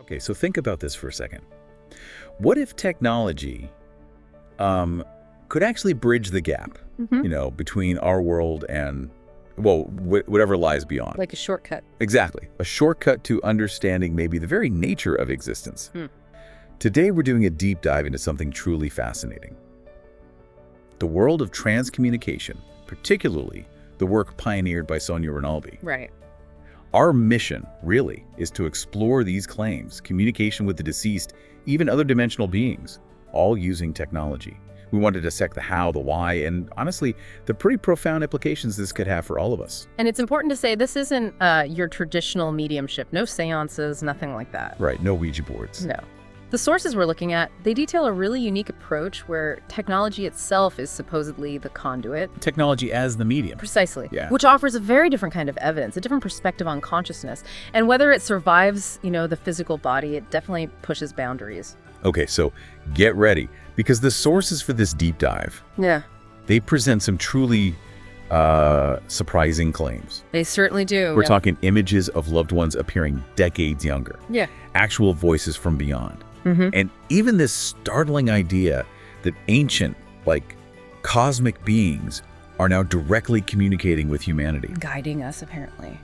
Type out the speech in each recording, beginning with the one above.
Okay, so think about this for a second. What if technology could actually bridge the gap, between our world and, well, whatever lies beyond? Like a shortcut. Exactly. A shortcut to understanding maybe the very nature of existence. Today, we're doing a deep dive into something truly fascinating. The world of transcommunication, particularly the work pioneered by Sonia Rinaldi. Right. Our mission, really, is to explore these claims, communication with the deceased, even other dimensional beings, all using technology. We want to dissect the how, the why, and honestly, the pretty profound implications this could have for all of us. And it's important to say this isn't your traditional mediumship. No seances, nothing like that. Right, no Ouija boards. No. The sources we're looking at, they detail a really unique approach where technology itself is supposedly the conduit. Technology as the medium. Precisely. Yeah. Which offers a very different kind of evidence, a different perspective on consciousness. And whether it survives, the physical body, it definitely pushes boundaries. Okay, so get ready, because the sources for this deep dive, they present some truly surprising claims. They certainly do. We're talking images of loved ones appearing decades younger. Yeah. Actual voices from beyond. And even this startling idea that ancient, cosmic beings are now directly communicating with humanity. Guiding us, apparently.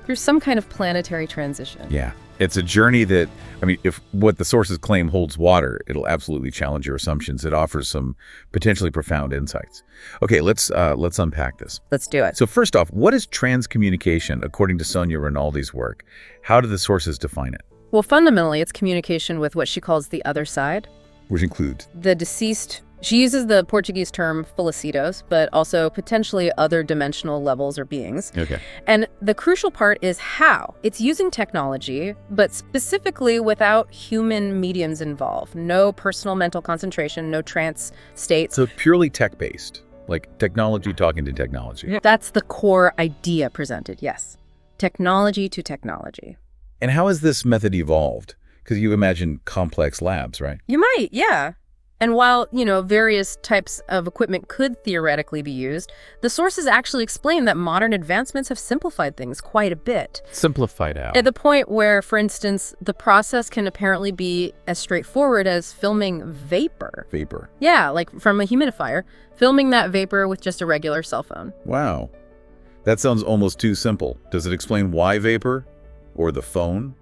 Through some kind of planetary transition. Yeah. It's a journey that, if what the sources claim holds water, it'll absolutely challenge your assumptions. It offers some potentially profound insights. Okay, let's unpack this. Let's do it. So first off, what is transcommunication according to Sonia Rinaldi's work? How do the sources define it? Well, fundamentally, it's communication with what she calls the other side. Which includes? The deceased. She uses the Portuguese term falecidos, but also potentially other dimensional levels or beings. Okay. And the crucial part is how. It's using technology, but specifically without human mediums involved. No personal mental concentration, no trance states. So purely tech-based, like technology talking to technology. That's the core idea presented, yes. Technology to technology. And how has this method evolved? Because you imagine complex labs, right? You might, yeah. And while, various types of equipment could theoretically be used, the sources actually explain that modern advancements have simplified things quite a bit. Simplified out. At the point where, for instance, the process can apparently be as straightforward as filming vapor. Vapor. Yeah, like from a humidifier. Filming that vapor with just a regular cell phone. Wow. That sounds almost too simple. Does it explain why vapor? Or the phone?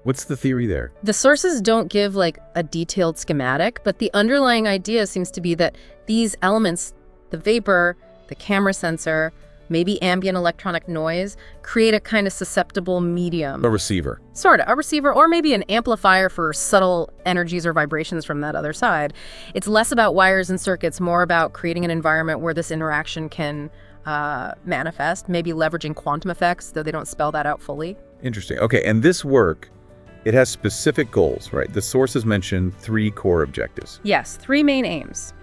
What's the theory there? The sources don't give a detailed schematic, but the underlying idea seems to be that these elements, the vapor, the camera sensor, maybe ambient electronic noise, create a kind of susceptible medium. A receiver. Sort of, a receiver, or maybe an amplifier for subtle energies or vibrations from that other side. It's less about wires and circuits, more about creating an environment where this interaction can manifest, maybe leveraging quantum effects, though they don't spell that out fully. Interesting. Okay, and this work, it has specific goals, right? The sources mention 3 core objectives. Yes, 3 main aims.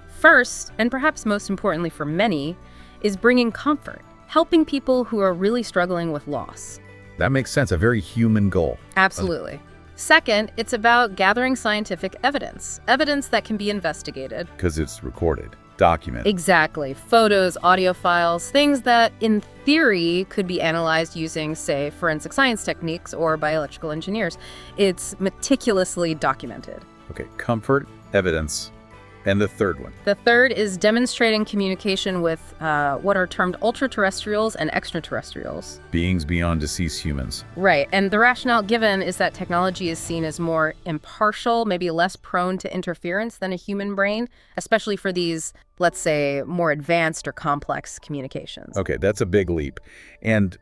First, and perhaps most importantly for many, is bringing comfort, helping people who are really struggling with loss. That makes sense, a very human goal. Absolutely. Second, it's about gathering scientific evidence that can be investigated. Because it's recorded, documented. Exactly. Photos, audio files, things that, in theory, could be analyzed using, say, forensic science techniques or by electrical engineers. It's meticulously documented. Okay, comfort, evidence, and the third one. The third is demonstrating communication with what are termed ultra-terrestrials and extraterrestrials. Beings beyond deceased humans. Right, and the rationale given is that technology is seen as more impartial, maybe less prone to interference than a human brain, especially for these, let's say, more advanced or complex communications. Okay, that's a big leap. And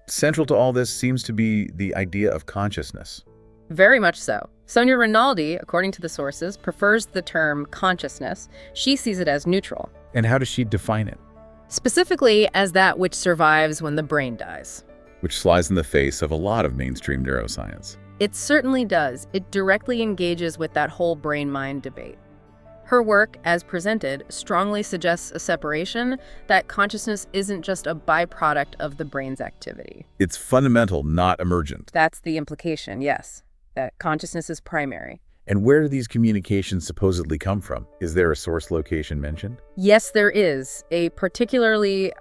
central to all this seems to be the idea of consciousness. Very much so. Sonia Rinaldi, according to the sources, prefers the term consciousness. She sees it as neutral. And how does she define it? Specifically as that which survives when the brain dies. Which flies in the face of a lot of mainstream neuroscience. It certainly does. It directly engages with that whole brain-mind debate. Her work, as presented, strongly suggests a separation, that consciousness isn't just a byproduct of the brain's activity. It's fundamental, not emergent. That's the implication, yes. That consciousness is primary. And where do these communications supposedly come from? Is there a source location mentioned? Yes, there is. A particularly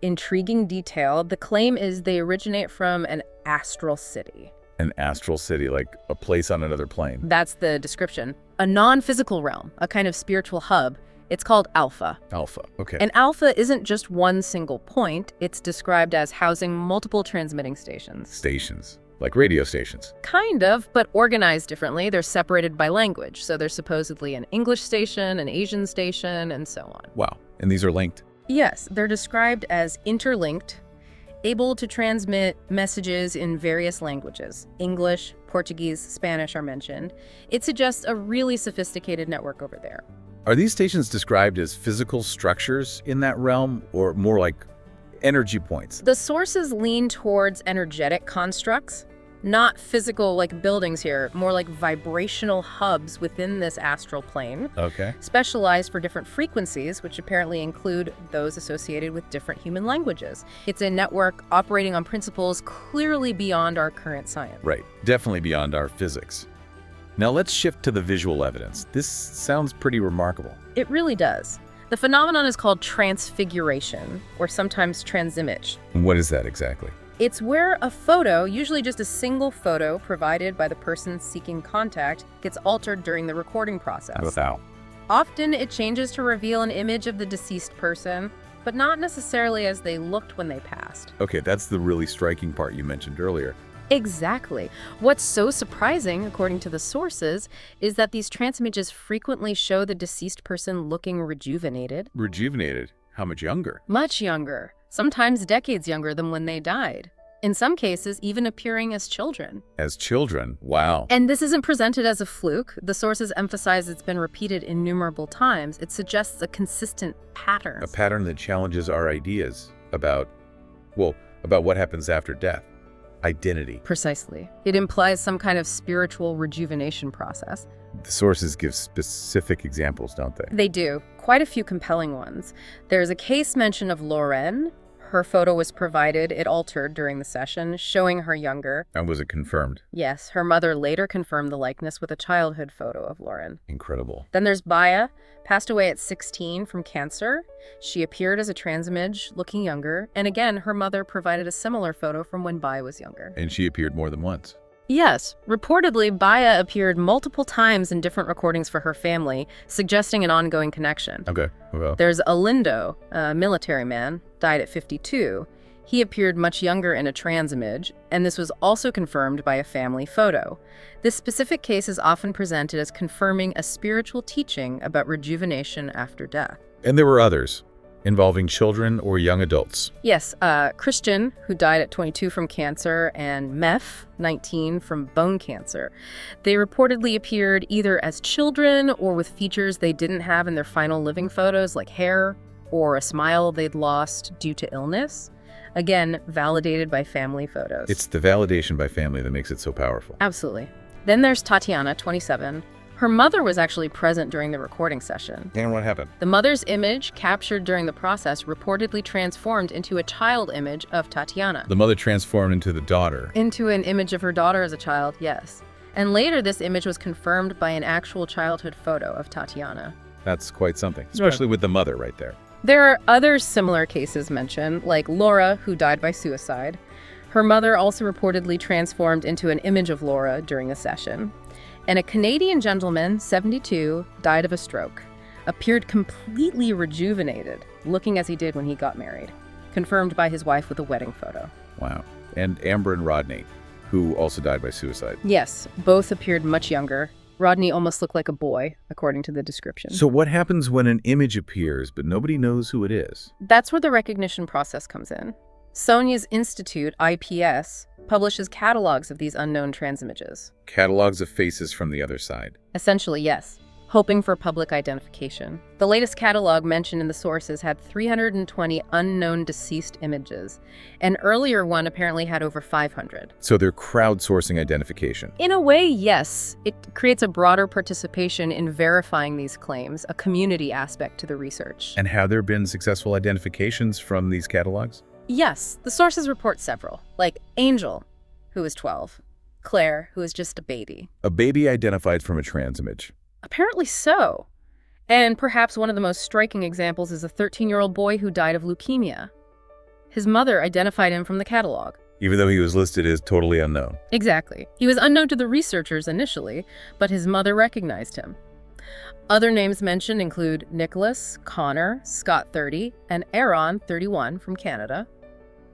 intriguing detail. The claim is they originate from an astral city. An astral city, like a place on another plane. That's the description. A non-physical realm, a kind of spiritual hub. It's called alpha. Alpha, okay. And alpha isn't just one single point. It's described as housing multiple transmitting stations. Stations, like radio stations. Kind of, but organized differently. They're separated by language. So there's supposedly an English station, an Asian station, and so on. Wow, and these are linked? Yes, they're described as interlinked, able to transmit messages in various languages. English, Portuguese, Spanish are mentioned. It suggests a really sophisticated network over there. Are these stations described as physical structures in that realm, or more like energy points? The sources lean towards energetic constructs, not physical like buildings here, more like vibrational hubs within this astral plane. Okay. Specialized for different frequencies, which apparently include those associated with different human languages. It's a network operating on principles clearly beyond our current science. Right, definitely beyond our physics. Now let's shift to the visual evidence. This sounds pretty remarkable. It really does. The phenomenon is called transfiguration, or sometimes transimage. What is that exactly? It's where a photo, usually just a single photo provided by the person seeking contact, gets altered during the recording process. How? Often it changes to reveal an image of the deceased person, but not necessarily as they looked when they passed. Okay, that's the really striking part you mentioned earlier. Exactly. What's so surprising, according to the sources, is that these transimages frequently show the deceased person looking rejuvenated. Rejuvenated? How much younger? Much younger. Sometimes decades younger than when they died. In some cases, even appearing as children. As children? Wow. And this isn't presented as a fluke. The sources emphasize it's been repeated innumerable times. It suggests a consistent pattern. A pattern that challenges our ideas about what happens after death. Identity. Precisely. It implies some kind of spiritual rejuvenation process. The sources give specific examples, don't they? They do. Quite a few compelling ones. There's a case mention of Lorraine. Her photo was provided, it altered during the session, showing her younger. And was it confirmed? Yes, her mother later confirmed the likeness with a childhood photo of Lorraine. Incredible. Then there's Baya, passed away at 16 from cancer. She appeared as a transimage, looking younger, and again, her mother provided a similar photo from when Baya was younger. And she appeared more than once. Yes, reportedly, Baya appeared multiple times in different recordings for her family, suggesting an ongoing connection. Okay, well. There's Alindo, a military man, died at 52. He appeared much younger in a transimage, and this was also confirmed by a family photo. This specific case is often presented as confirming a spiritual teaching about rejuvenation after death. And there were others, involving children or young adults. Yes, Christian, who died at 22 from cancer, and Meph, 19, from bone cancer. They reportedly appeared either as children or with features they didn't have in their final living photos, like hair or a smile they'd lost due to illness. Again, validated by family photos. It's the validation by family that makes it so powerful. Absolutely. Then there's Tatiana, 27. Her mother was actually present during the recording session. And what happened? The mother's image, captured during the process, reportedly transformed into a child image of Tatiana. The mother transformed into the daughter. Into an image of her daughter as a child, yes. And later, this image was confirmed by an actual childhood photo of Tatiana. That's quite something, especially with the mother right there. There are other similar cases mentioned, like Laura, who died by suicide. Her mother also reportedly transformed into an image of Laura during a session. And a Canadian gentleman, 72, died of a stroke, appeared completely rejuvenated, looking as he did when he got married, confirmed by his wife with a wedding photo. Wow. And Amber and Rodney, who also died by suicide. Yes, both appeared much younger. Rodney almost looked like a boy, according to the description. So what happens when an image appears, but nobody knows who it is? That's where the recognition process comes in. Sonia's Institute, IPS, publishes catalogs of these unknown transimages. Catalogs of faces from the other side. Essentially, yes, hoping for public identification. The latest catalog mentioned in the sources had 320 unknown deceased images. An earlier one apparently had over 500. So they're crowdsourcing identification. In a way, yes. It creates a broader participation in verifying these claims, a community aspect to the research. And have there been successful identifications from these catalogs? Yes, the sources report several, like Angel, who was 12, Claire, who was just a baby. A baby identified from a transimage. Apparently so. And perhaps one of the most striking examples is a 13-year-old boy who died of leukemia. His mother identified him from the catalog. Even though he was listed as totally unknown. Exactly. He was unknown to the researchers initially, but his mother recognized him. Other names mentioned include Nicholas, Connor, Scott 30, and Aaron 31 from Canada.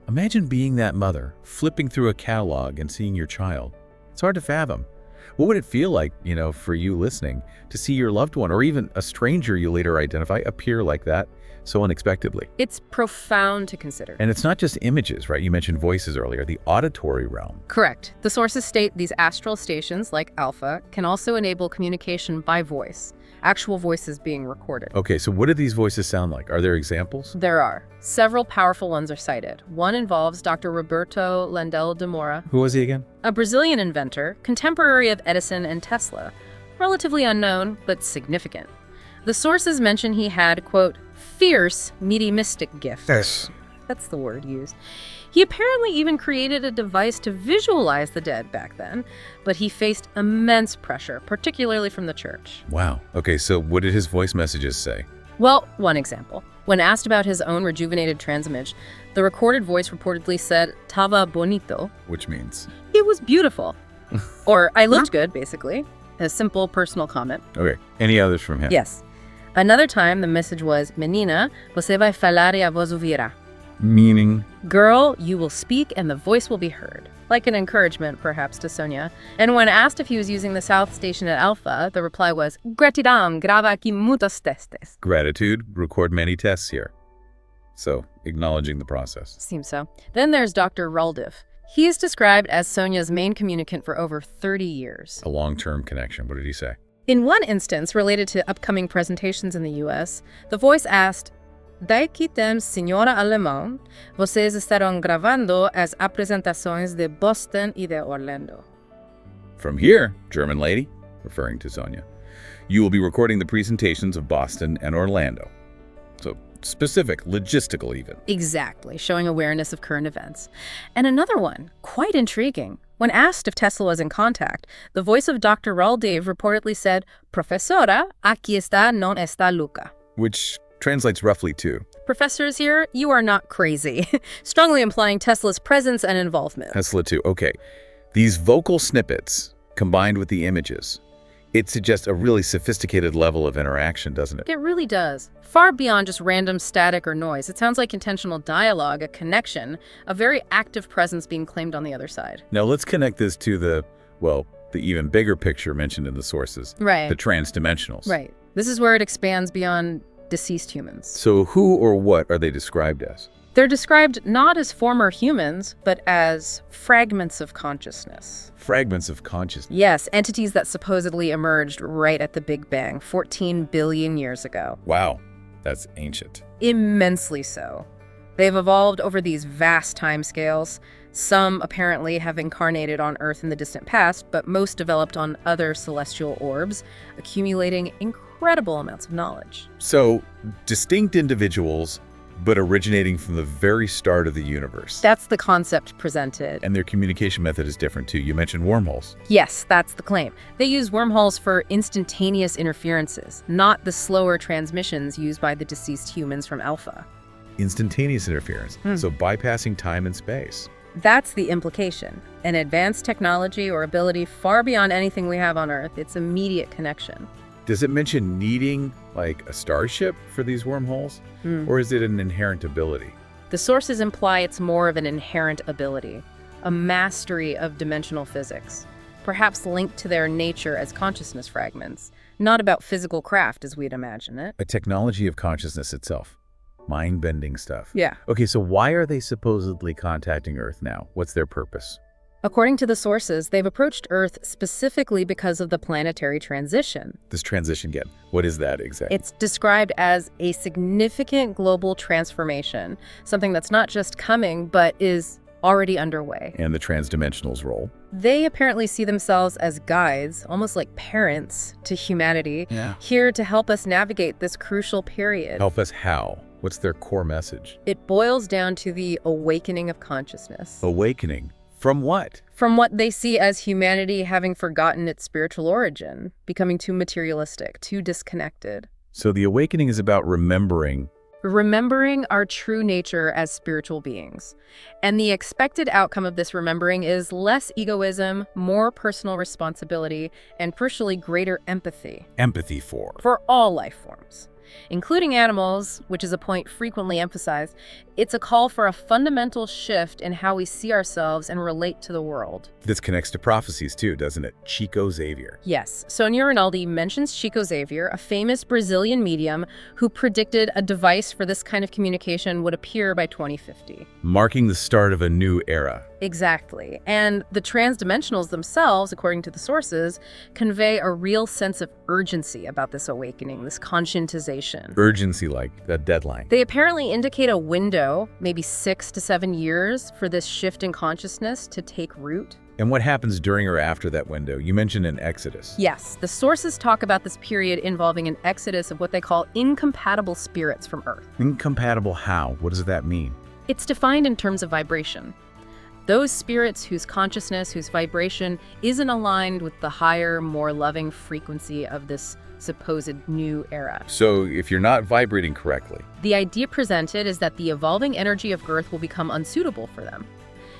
Imagine being that mother, flipping through a catalog and seeing your child. It's hard to fathom. What would it feel like, for you listening, to see your loved one or even a stranger you later identify appear like that so unexpectedly? It's profound to consider. And it's not just images, right? You mentioned voices earlier, the auditory realm. Correct. The sources state these astral stations, like Alpha, can also enable communication by voice, actual voices being recorded. Okay, so what do these voices sound like? Are there examples? There are. Several powerful ones are cited. One involves Dr. Roberto Landel de Moura. Who was he again? A Brazilian inventor, contemporary of Edison and Tesla. Relatively unknown, but significant. The sources mention he had, quote, fierce mediumistic gifts. Yes. That's the word used. He apparently even created a device to visualize the dead back then, but he faced immense pressure, particularly from the church. Wow. Okay, so what did his voice messages say? Well, one example. When asked about his own rejuvenated transimage, the recorded voice reportedly said, "Tava bonito." Which means? It was beautiful. Or, I looked good, basically. A simple personal comment. Okay, any others from him? Yes. Another time, the message was, "Menina, você vai falar e a voz ouvirá." Meaning? Girl, you will speak and the voice will be heard. Like an encouragement, perhaps, to Sonia. And when asked if he was using the South Station at Alpha, the reply was, "Gratidão, grava aqui muitos testes." Gratitude, record many tests here. So, acknowledging the process. Seems so. Then there's Dr. Raldiv. He is described as Sonia's main communicant for over 30 years. A long-term connection. What did he say? In one instance, related to upcoming presentations in the U.S., the voice asked, "Daqui temos senhora alemão, vocês estarão gravando as apresentações de Boston e de Orlando." From here, German lady, referring to Sonia, you will be recording the presentations of Boston and Orlando. So, specific, logistical even. Exactly, showing awareness of current events. And another one, quite intriguing. When asked if Tesla was in contact, the voice of Dr. Raldiv reportedly said, "Professora, aqui está, não está Luca." Which translates roughly to, "Professors here, you are not crazy," strongly implying Tesla's presence and involvement. Tesla too. Okay. These vocal snippets, combined with the images, it suggests a really sophisticated level of interaction, doesn't it? It really does. Far beyond just random static or noise. It sounds like intentional dialogue, a connection, a very active presence being claimed on the other side. Now let's connect this to the even bigger picture mentioned in the sources. Right. The transdimensionals. Right. This is where it expands beyond deceased humans. So who or what are they described as? They're described not as former humans, but as fragments of consciousness. Fragments of consciousness. Yes, entities that supposedly emerged right at the Big Bang, 14 billion years ago. Wow, that's ancient. Immensely so. They've evolved over these vast timescales. Some apparently have incarnated on Earth in the distant past, but most developed on other celestial orbs, accumulating incredible amounts of knowledge. So, distinct individuals, but originating from the very start of the universe. That's the concept presented. And their communication method is different too. You mentioned wormholes. Yes, that's the claim. They use wormholes for instantaneous interferences, not the slower transmissions used by the deceased humans from Alpha. Instantaneous interference. So bypassing time and space. That's the implication. An advanced technology or ability far beyond anything we have on Earth. It's immediate connection. Does it mention needing, like, a starship for these wormholes? Or is it an inherent ability? The sources imply it's more of an inherent ability, a mastery of dimensional physics, perhaps linked to their nature as consciousness fragments, not about physical craft as we'd imagine it. A technology of consciousness itself. Mind-bending stuff. Yeah. Okay, so why are they supposedly contacting Earth now? What's their purpose? According to the sources, they've approached Earth specifically because of the planetary transition. This transition again, what is that exactly? It's described as a significant global transformation, something that's not just coming, but is already underway. And the transdimensional's role? They apparently see themselves as guides, almost like parents to humanity, here to help us navigate this crucial period. Help us how? What's their core message? It boils down to the awakening of consciousness. Awakening? From what? From what they see as humanity having forgotten its spiritual origin, becoming too materialistic, too disconnected. So the awakening is about remembering remembering our true nature as spiritual beings. And the expected outcome of this remembering is less egoism, more personal responsibility, and crucially greater empathy. Empathy for? For all life forms, including animals, which is a point frequently emphasized. It's a call for a fundamental shift in how we see ourselves and relate to the world. This connects to prophecies too, doesn't it? Chico Xavier. Yes, Sonia Rinaldi mentions Chico Xavier, a famous Brazilian medium who predicted a device for this kind of communication would appear by 2050. Marking the start of a new era. Exactly. And the transdimensionals themselves, according to the sources, convey a real sense of urgency about this awakening, this conscientization. Urgency, like a deadline. They apparently indicate a window, maybe 6 to 7 years, for this shift in consciousness to take root. And what happens during or after that window? You mentioned an exodus. Yes, the sources talk about this period involving an exodus of what they call incompatible spirits from Earth. Incompatible how? What does that mean? It's defined in terms of vibration. Those spirits whose consciousness, whose vibration isn't aligned with the higher, more loving frequency of this supposed new era. So if you're not vibrating correctly. The idea presented is that the evolving energy of Earth will become unsuitable for them.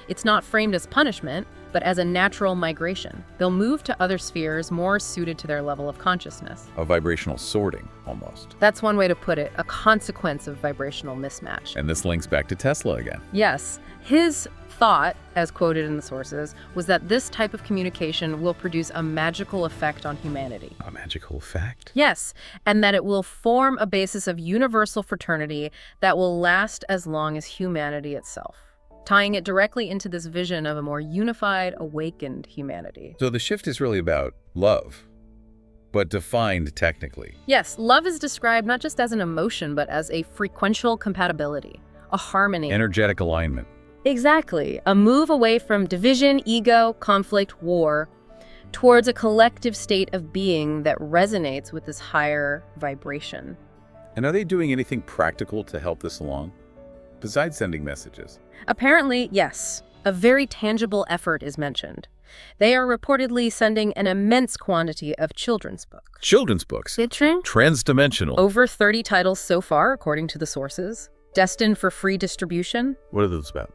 It's not framed as punishment, but as a natural migration. They'll move to other spheres more suited to their level of consciousness. A vibrational sorting, almost. That's one way to put it, a consequence of vibrational mismatch. And this links back to Tesla again. Yes, his thought, as quoted in the sources, was that this type of communication will produce a magical effect on humanity. A magical effect? Yes, and that it will form a basis of universal fraternity that will last as long as humanity itself, tying it directly into this vision of a more unified, awakened humanity. So the shift is really about love, but defined technically. Yes, love is described not just as an emotion, but as a frequential compatibility, a harmony. Energetic alignment. Exactly. A move away from division, ego, conflict, war, towards a collective state of being that resonates with this higher vibration. And are they doing anything practical to help this along, besides sending messages? Apparently, yes. A very tangible effort is mentioned. They are reportedly sending an immense quantity of children's books. Children's books? Transdimensional. Over 30 titles so far, according to the sources, destined for free distribution. What are those about?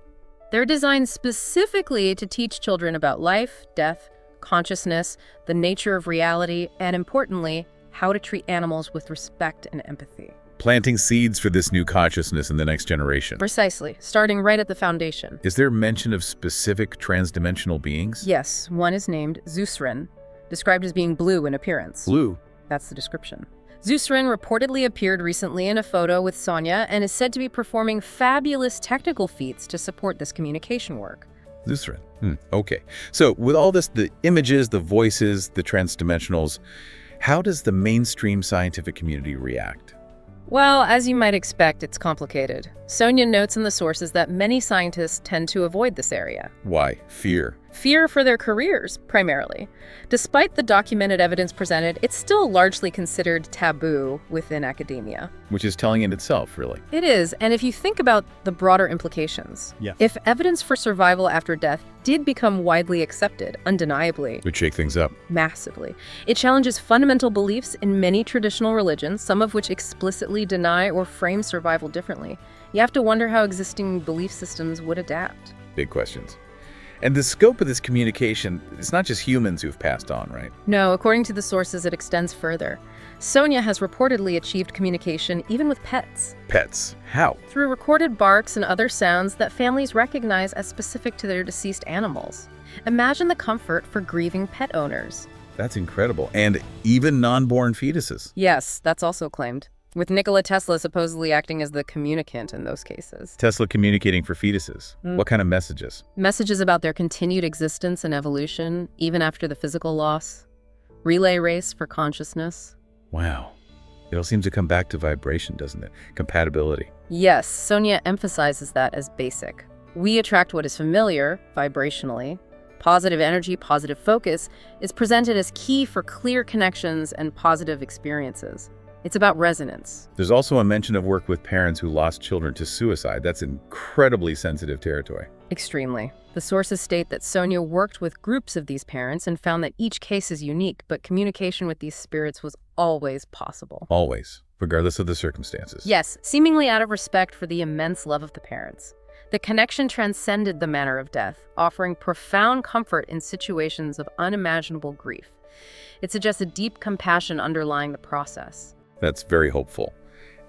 They're designed specifically to teach children about life, death, consciousness, the nature of reality, and importantly, how to treat animals with respect and empathy. Planting seeds for this new consciousness in the next generation. Precisely, starting right at the foundation. Is there mention of specific transdimensional beings? Yes, one is named Zeusrin, described as being blue in appearance. Blue? That's the description. Zeusrin reportedly appeared recently in a photo with Sonia and is said to be performing fabulous technical feats to support this communication work. Zeusrin. Okay. So with all this, the images, the voices, the transdimensionals, how does the mainstream scientific community react? Well, as you might expect, it's complicated. Sonia notes in the sources that many scientists tend to avoid this area. Why? Fear. Fear for their careers, primarily. Despite the documented evidence presented, it's still largely considered taboo within academia. Which is telling in itself, really. It is, and if you think about the broader implications, if evidence for survival after death did become widely accepted, undeniably, Would shake things up. massively, it challenges fundamental beliefs in many traditional religions, some of which explicitly deny or frame survival differently. You have to wonder how existing belief systems would adapt. Big questions. And the scope of this communication, it's not just humans who've passed on, right? No, according to the sources, it extends further. Sonia has reportedly achieved communication even with pets. Pets. How? Through recorded barks and other sounds that families recognize as specific to their deceased animals. Imagine the comfort for grieving pet owners. That's incredible. And even non-born fetuses. Yes, that's also claimed, with Nikola Tesla supposedly acting as the communicant in those cases. Tesla communicating for fetuses. What kind of messages? Messages about their continued existence and evolution, even after the physical loss. Relay race for consciousness. Wow. It all seems to come back to vibration, doesn't it? Compatibility. Yes, Sonia emphasizes that as basic. We attract what is familiar, vibrationally. Positive energy, positive focus is presented as key for clear connections and positive experiences. It's about resonance. There's also a mention of work with parents who lost children to suicide. That's incredibly sensitive territory. Extremely. The sources state that Sonia worked with groups of these parents and found that each case is unique, but communication with these spirits was always possible. Always, regardless of the circumstances. Yes, seemingly out of respect for the immense love of the parents. The connection transcended the manner of death, offering profound comfort in situations of unimaginable grief. It suggests a deep compassion underlying the process. That's very hopeful.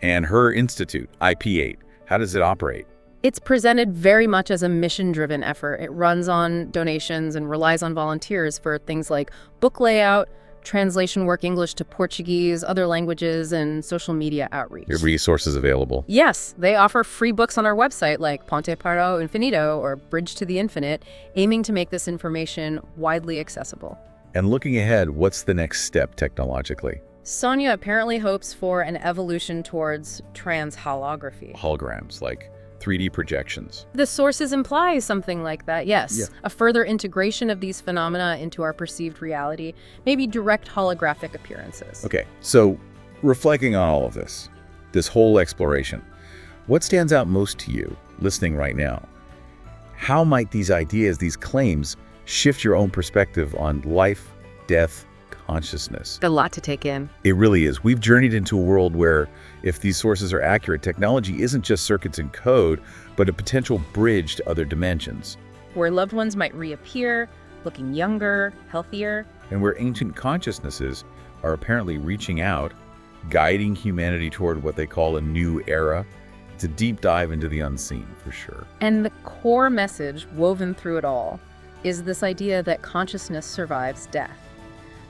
And her institute, IP8, how does it operate? It's presented very much as a mission-driven effort. It runs on donations and relies on volunteers for things like book layout, translation work English to Portuguese, other languages, and social media outreach. Your resources available. Yes, they offer free books on our website like Ponte Paro Infinito or Bridge to the Infinite, aiming to make this information widely accessible. And looking ahead, what's the next step technologically? Sonia apparently hopes for an evolution towards transholography. Holograms, like 3D projections. The sources imply something like that, yes. Yeah. A further integration of these phenomena into our perceived reality, maybe direct holographic appearances. Okay, so reflecting on all of this whole exploration, what stands out most to you listening right now? How might these ideas, these claims, shift your own perspective on life, death, consciousness? A lot to take in. It really is. We've journeyed into a world where, if these sources are accurate, technology isn't just circuits and code, but a potential bridge to other dimensions. Where loved ones might reappear, looking younger, healthier. And where ancient consciousnesses are apparently reaching out, guiding humanity toward what they call a new era. It's a deep dive into the unseen, for sure. And the core message woven through it all is this idea that consciousness survives death.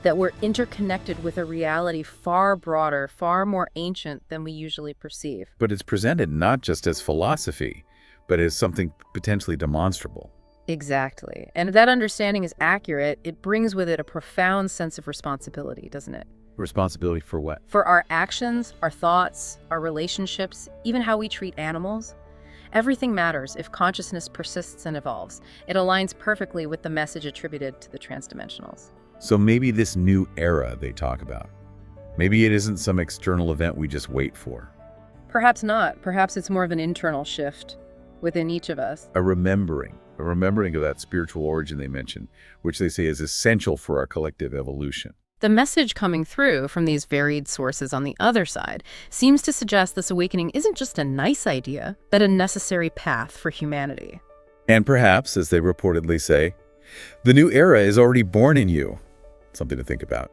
That we're interconnected with a reality far broader, far more ancient than we usually perceive. But it's presented not just as philosophy, but as something potentially demonstrable. Exactly. And if that understanding is accurate, it brings with it a profound sense of responsibility, doesn't it? Responsibility for what? For our actions, our thoughts, our relationships, even how we treat animals. Everything matters if consciousness persists and evolves. It aligns perfectly with the message attributed to the transdimensionals. So maybe this new era they talk about, maybe it isn't some external event we just wait for. Perhaps not. Perhaps it's more of an internal shift within each of us. A remembering of that spiritual origin they mentioned, which they say is essential for our collective evolution. The message coming through from these varied sources on the other side seems to suggest this awakening isn't just a nice idea, but a necessary path for humanity. And perhaps, as they reportedly say, the new era is already born in you. Something to think about.